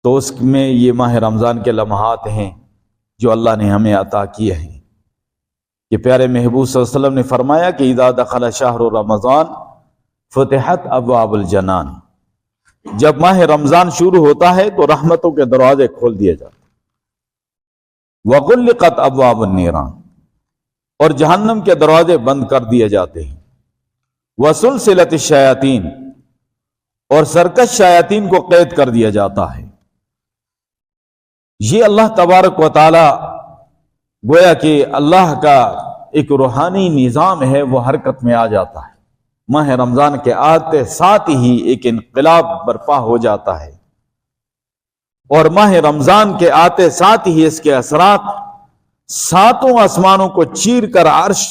تو اس میں یہ ماہ رمضان کے لمحات ہیں جو اللہ نے ہمیں عطا کیے ہیں کہ پیارے محبوب صلی اللہ علیہ وسلم نے فرمایا کہ اذا دخل شہر رمضان فتحت ابواب الجنان، جب ماہ رمضان شروع ہوتا ہے تو رحمتوں کے دروازے کھول دیے جاتے ہیں، وغلقت ابواب النیران، اور جہنم کے دروازے بند کر دیے جاتے ہیں، وسلسلت الشیاطین، اور سرکش شیاطین کو قید کر دیا جاتا ہے۔ یہ اللہ تبارک و تعالی گویا کہ اللہ کا ایک روحانی نظام ہے، وہ حرکت میں آ جاتا ہے۔ ماہ رمضان کے آتے ساتھ ہی ایک انقلاب برپا ہو جاتا ہے، اور ماہ رمضان کے آتے ساتھ ہی اس کے اثرات ساتوں آسمانوں کو چیر کر عرش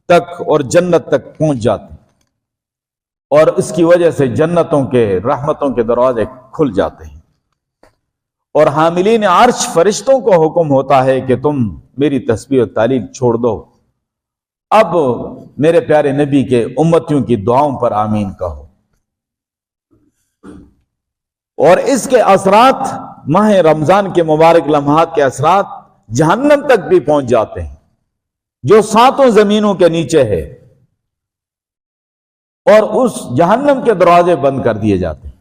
تک اور جنت تک پہنچ جاتے ہیں، اور اس کی وجہ سے جنتوں کے رحمتوں کے دروازے کھل جاتے ہیں، اور حاملین عرش فرشتوں کو حکم ہوتا ہے کہ تم میری تسبیح و تعلیل چھوڑ دو، اب میرے پیارے نبی کے امتیوں کی دعاؤں پر آمین کہو۔ اور اس کے اثرات، ماہ رمضان کے مبارک لمحات کے اثرات جہنم تک بھی پہنچ جاتے ہیں جو ساتوں زمینوں کے نیچے ہے، اور اس جہنم کے دروازے بند کر دیے جاتے ہیں۔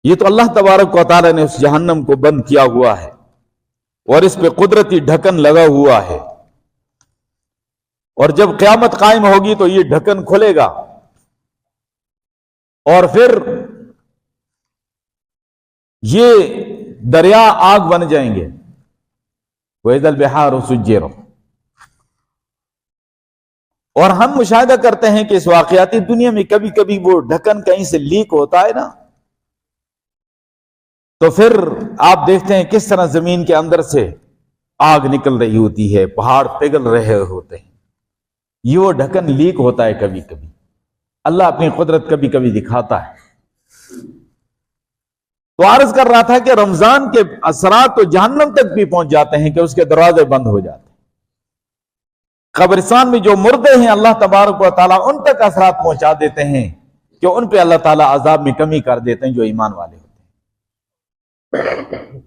یہ تو اللہ تبارک و تعالی نے اس جہنم کو بند کیا ہوا ہے، اور اس پہ قدرتی ڈھکن لگا ہوا ہے، اور جب قیامت قائم ہوگی تو یہ ڈھکن کھلے گا، اور پھر یہ دریا آگ بن جائیں گے، وَإِذَا الْبِحَارُ سُجِّرَتْ۔ اور ہم مشاہدہ کرتے ہیں کہ اس واقعاتی دنیا میں کبھی کبھی وہ ڈھکن کہیں سے لیک ہوتا ہے نا، تو پھر آپ دیکھتے ہیں کس طرح زمین کے اندر سے آگ نکل رہی ہوتی ہے، پہاڑ پگھل رہے ہوتے ہیں۔ یہ وہ ڈھکن لیک ہوتا ہے کبھی کبھی، اللہ اپنی قدرت کبھی کبھی دکھاتا ہے۔ تو عرض کر رہا تھا کہ رمضان کے اثرات تو جہنم تک بھی پہنچ جاتے ہیں کہ اس کے دروازے بند ہو جاتے ہیں۔ قبرستان میں جو مردے ہیں اللہ تبارک و تعالیٰ ان تک اثرات پہنچا دیتے ہیں کہ ان پہ اللہ تعالیٰ عذاب میں کمی کر دیتے ہیں جو ایمان والے ہوتے ہیں۔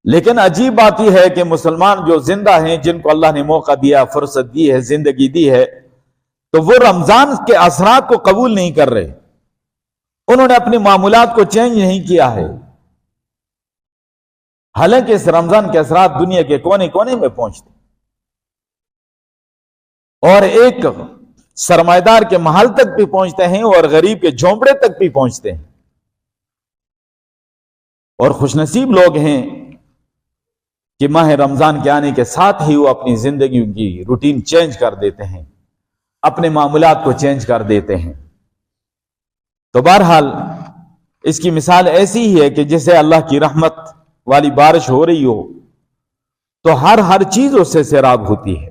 لیکن عجیب بات یہ ہے کہ مسلمان جو زندہ ہیں، جن کو اللہ نے موقع دیا، فرصت دی ہے، زندگی دی ہے، تو وہ رمضان کے اثرات کو قبول نہیں کر رہے، انہوں نے اپنے معمولات کو چینج نہیں کیا ہے، حالانکہ اس رمضان کے اثرات دنیا کے کونے کونے میں پہنچتے، اور ایک سرمایدار کے محل تک بھی پہنچتے ہیں، اور غریب کے جھونپڑے تک بھی پہنچتے ہیں۔ اور خوش نصیب لوگ ہیں کہ ماہ رمضان کے آنے کے ساتھ ہی وہ اپنی زندگی کی روٹین چینج کر دیتے ہیں، اپنے معاملات کو چینج کر دیتے ہیں۔ تو بہرحال اس کی مثال ایسی ہی ہے کہ جیسے اللہ کی رحمت والی بارش ہو رہی ہو تو ہر چیز اس سے سیراب ہوتی ہے۔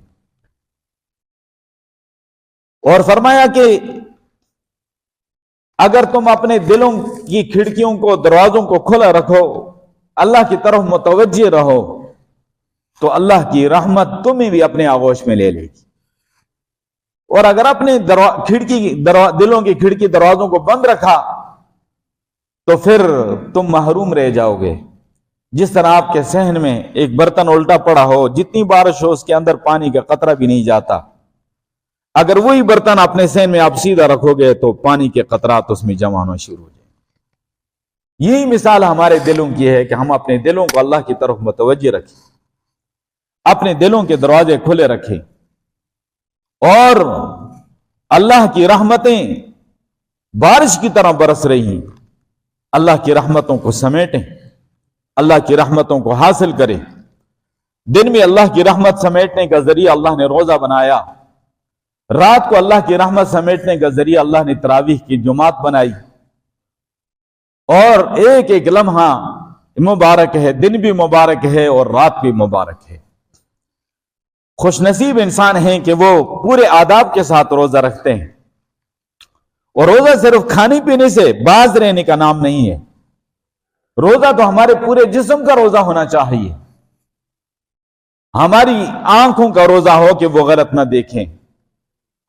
اور فرمایا کہ اگر تم اپنے دلوں کی کھڑکیوں کو، دروازوں کو کھلا رکھو، اللہ کی طرف متوجہ رہو، تو اللہ کی رحمت تمہیں بھی اپنے آغوش میں لے لے گی۔ اور اگر اپنے دلوں کی کھڑکی دروازوں کو بند رکھا تو پھر تم محروم رہ جاؤ گے۔ جس طرح آپ کے صحن میں ایک برتن الٹا پڑا ہو، جتنی بارش ہو اس کے اندر پانی کا قطرہ بھی نہیں جاتا، اگر وہی برتن اپنے صحن میں آپ سیدھا رکھو گے تو پانی کے قطرات اس میں جمع ہونا شروع ہو جائیں۔ یہی مثال ہمارے دلوں کی ہے کہ ہم اپنے دلوں کو اللہ کی طرف متوجہ رکھیں، اپنے دلوں کے دروازے کھلے رکھیں، اور اللہ کی رحمتیں بارش کی طرح برس رہی ہیں، اللہ کی رحمتوں کو سمیٹیں، اللہ کی رحمتوں کو حاصل کریں۔ دن میں اللہ کی رحمت سمیٹنے کا ذریعہ اللہ نے روزہ بنایا، رات کو اللہ کی رحمت سمیٹنے کا ذریعہ اللہ نے تراویح کی جماعت بنائی، اور ایک ایک لمحہ مبارک ہے، دن بھی مبارک ہے اور رات بھی مبارک ہے۔ خوش نصیب انسان ہیں کہ وہ پورے آداب کے ساتھ روزہ رکھتے ہیں، اور روزہ صرف کھانے پینے سے باز رہنے کا نام نہیں ہے، روزہ تو ہمارے پورے جسم کا روزہ ہونا چاہیے۔ ہماری آنکھوں کا روزہ ہو کہ وہ غلط نہ دیکھیں،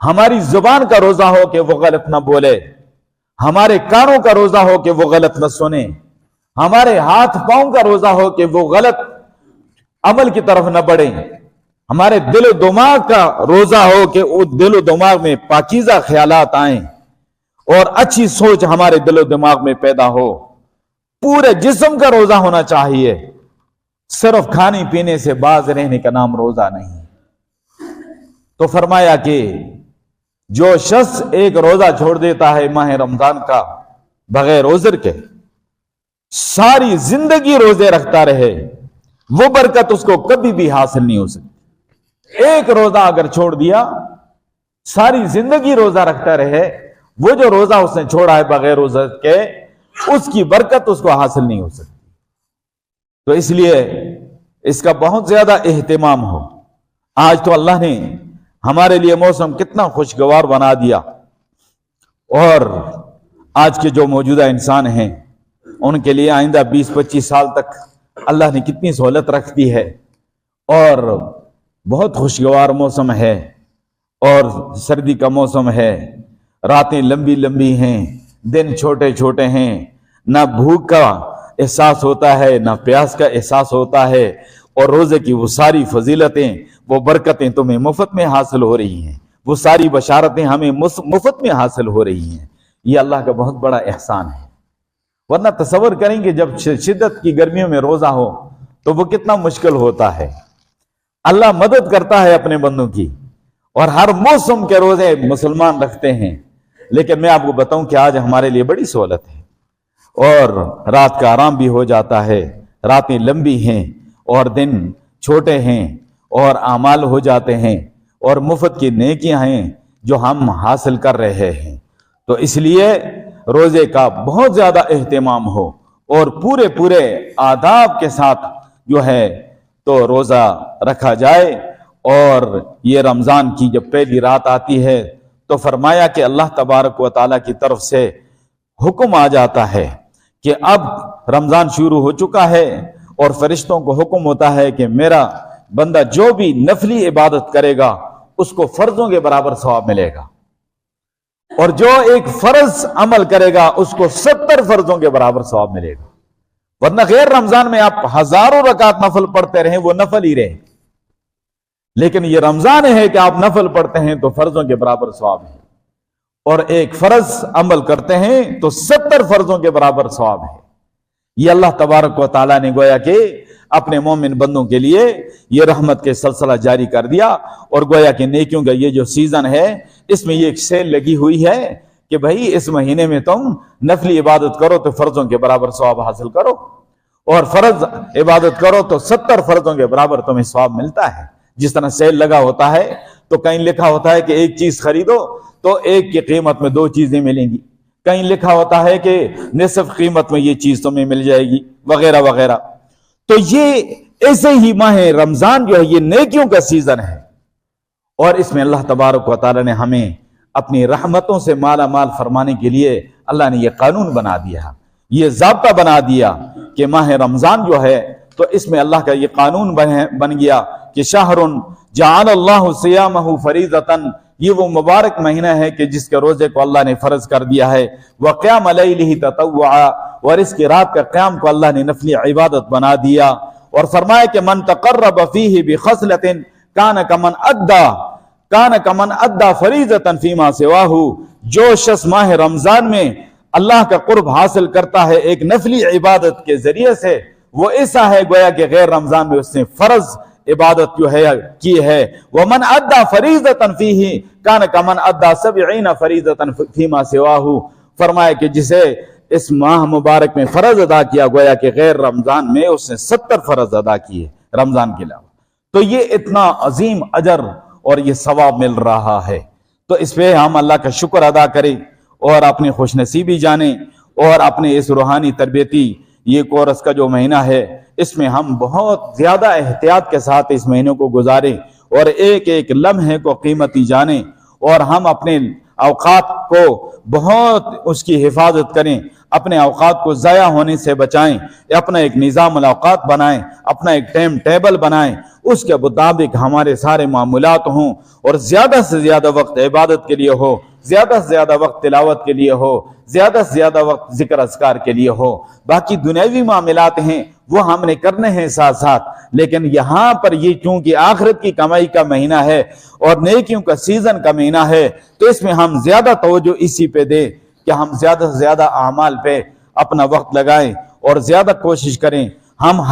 ہماری زبان کا روزہ ہو کہ وہ غلط نہ بولے، ہمارے کانوں کا روزہ ہو کہ وہ غلط نہ سنیں، ہمارے ہاتھ پاؤں کا روزہ ہو کہ وہ غلط عمل کی طرف نہ بڑھیں، ہمارے دل و دماغ کا روزہ ہو کہ وہ دل و دماغ میں پاکیزہ خیالات آئیں اور اچھی سوچ ہمارے دل و دماغ میں پیدا ہو۔ پورے جسم کا روزہ ہونا چاہیے، صرف کھانے پینے سے باز رہنے کا نام روزہ نہیں۔ تو فرمایا کہ جو شخص ایک روزہ چھوڑ دیتا ہے ماہ رمضان کا بغیر عذر کے، ساری زندگی روزے رکھتا رہے، وہ برکت اس کو کبھی بھی حاصل نہیں ہو سکتی۔ ایک روزہ اگر چھوڑ دیا، ساری زندگی روزہ رکھتا رہے، وہ جو روزہ اس نے چھوڑا ہے بغیر عذر کے، اس کی برکت اس کو حاصل نہیں ہو سکتی۔ تو اس لیے اس کا بہت زیادہ اہتمام ہو۔ آج تو اللہ نے ہمارے لیے موسم کتنا خوشگوار بنا دیا، اور آج کے جو موجودہ انسان ہیں ان کے لیے آئندہ 20-25 سال تک اللہ نے کتنی سہولت رکھ دی ہے، اور بہت خوشگوار موسم ہے، اور سردی کا موسم ہے، راتیں لمبی لمبی ہیں، دن چھوٹے چھوٹے ہیں، نہ بھوک کا احساس ہوتا ہے نہ پیاس کا احساس ہوتا ہے، اور روزے کی وہ ساری فضیلتیں، وہ برکتیں تمہیں مفت میں حاصل ہو رہی ہیں، وہ ساری بشارتیں ہمیں مفت میں حاصل ہو رہی ہیں۔ یہ اللہ کا بہت بڑا احسان ہے۔ ورنہ تصور کریں کہ جب شدت کی گرمیوں میں روزہ ہو تو وہ کتنا مشکل ہوتا ہے۔ اللہ مدد کرتا ہے اپنے بندوں کی، اور ہر موسم کے روزے مسلمان رکھتے ہیں، لیکن میں آپ کو بتاؤں کہ آج ہمارے لیے بڑی سہولت ہے، اور رات کا آرام بھی ہو جاتا ہے، راتیں لمبی ہیں اور دن چھوٹے ہیں، اور اعمال ہو جاتے ہیں، اور مفت کی نیکیاں ہیں جو ہم حاصل کر رہے ہیں۔ تو اس لیے روزے کا بہت زیادہ اہتمام ہو، اور پورے آداب کے ساتھ جو ہے تو روزہ رکھا جائے۔ اور یہ رمضان کی جب پہلی رات آتی ہے تو فرمایا کہ اللہ تبارک و تعالیٰ کی طرف سے حکم آ جاتا ہے کہ اب رمضان شروع ہو چکا ہے، اور فرشتوں کو حکم ہوتا ہے کہ میرا بندہ جو بھی نفلی عبادت کرے گا اس کو فرضوں کے برابر ثواب ملے گا، اور جو ایک فرض عمل کرے گا اس کو 70 فرضوں کے برابر ثواب ملے گا۔ ورنہ غیر رمضان میں آپ ہزاروں رکعت نفل پڑھتے رہیں، وہ نفل ہی رہے، لیکن یہ رمضان ہے کہ آپ نفل پڑھتے ہیں تو فرضوں کے برابر ثواب ہے، اور ایک فرض عمل کرتے ہیں تو 70 فرضوں کے برابر ثواب ہے۔ یہ اللہ تبارک و تعالیٰ نے گویا کہ اپنے مومن بندوں کے لیے یہ رحمت کے سلسلہ جاری کر دیا، اور گویا کہ نیکیوں کا یہ جو سیزن ہے اس میں یہ ایک سیل لگی ہوئی ہے کہ بھائی اس مہینے میں تم نفلی عبادت کرو تو فرضوں کے برابر ثواب حاصل کرو، اور فرض عبادت کرو تو 70 فرضوں کے برابر تمہیں ثواب ملتا ہے۔ جس طرح سیل لگا ہوتا ہے تو کہیں لکھا ہوتا ہے کہ ایک چیز خریدو تو ایک کی قیمت میں 2 چیزیں ملیں گی، کہیں لکھا ہوتا ہے کہ نصف قیمت میں یہ چیز تمہیں مل جائے گی، وغیرہ وغیرہ۔ تو یہ ایسے ہی ماہ رمضان جو ہے یہ نیکیوں کا سیزن ہے، اور اس میں اللہ تبارک و تعالی نے ہمیں اپنی رحمتوں سے مالا مال فرمانے کے لیے اللہ نے یہ قانون بنا دیا، یہ ضابطہ بنا دیا کہ ماہ رمضان جو ہے تو اس میں اللہ کا یہ قانون بن گیا کہ شہر جعل اللہ صیامہ فریضۃ، یہ وہ مبارک مہینہ ہے کہ جس کے روزے کو اللہ نے فرض کر دیا ہے، وقیام لیلہ تطوعا، اور اس کی رات کا قیام کو اللہ نے نفلی عبادت بنا دیا، اور فرمایا کہ من تقرب فیہ بخصلۃ کان کمن ادى فریضۃ فیما سواہ، جو شخص ماہ رمضان میں اللہ کا قرب حاصل کرتا ہے ایک نفلی عبادت کے ذریعے سے، وہ ایسا ہے گویا کہ غیر رمضان میں اس نے فرض عبادت جو ہے کی ہے۔ ومن ادى فریضۃ فیہ کان کمن ادى 70 فریضۃ فیما سواہ، فرمایا کہ جسے اس ماہ مبارک میں فرض ادا کیا گویا کہ غیر رمضان میں اس نے 70 فرض ادا کیے رمضان کے علاوہ۔ تو یہ اتنا عظیم اجر اور یہ ثواب مل رہا ہے، تو اس پہ ہم اللہ کا شکر ادا کریں اور اپنی خوش نصیبی جانیں، اور اپنے اس روحانی تربیتی یہ کورس کا جو مہینہ ہے اس میں ہم بہت زیادہ احتیاط کے ساتھ اس مہینے کو گزاریں، اور ایک ایک لمحے کو قیمتی جانیں، اور ہم اپنے اوقات کو بہت اس کی حفاظت کریں، اپنے اوقات کو ضائع ہونے سے بچائیں، اپنا ایک نظام الاوقات بنائیں، اپنا ایک ٹائم ٹیبل بنائیں، اس کے مطابق ہمارے سارے معمولات ہوں، اور زیادہ سے زیادہ وقت عبادت کے لیے ہو، زیادہ سے زیادہ وقت تلاوت کے لیے ہو، زیادہ سے زیادہ وقت ذکر اذکار کے لیے ہو۔ باقی دنیاوی معاملات ہیں وہ ہم نے کرنے ہیں ساتھ ساتھ، لیکن یہاں پر یہ چونکہ آخرت کی کمائی کا مہینہ ہے اور نیکیوں کا سیزن کا مہینہ ہے، تو اس میں ہم زیادہ توجہ اسی پہ دیں کہ ہم زیادہ سے زیادہ اعمال پہ اپنا وقت لگائیں اور زیادہ کوشش کریں۔ ہم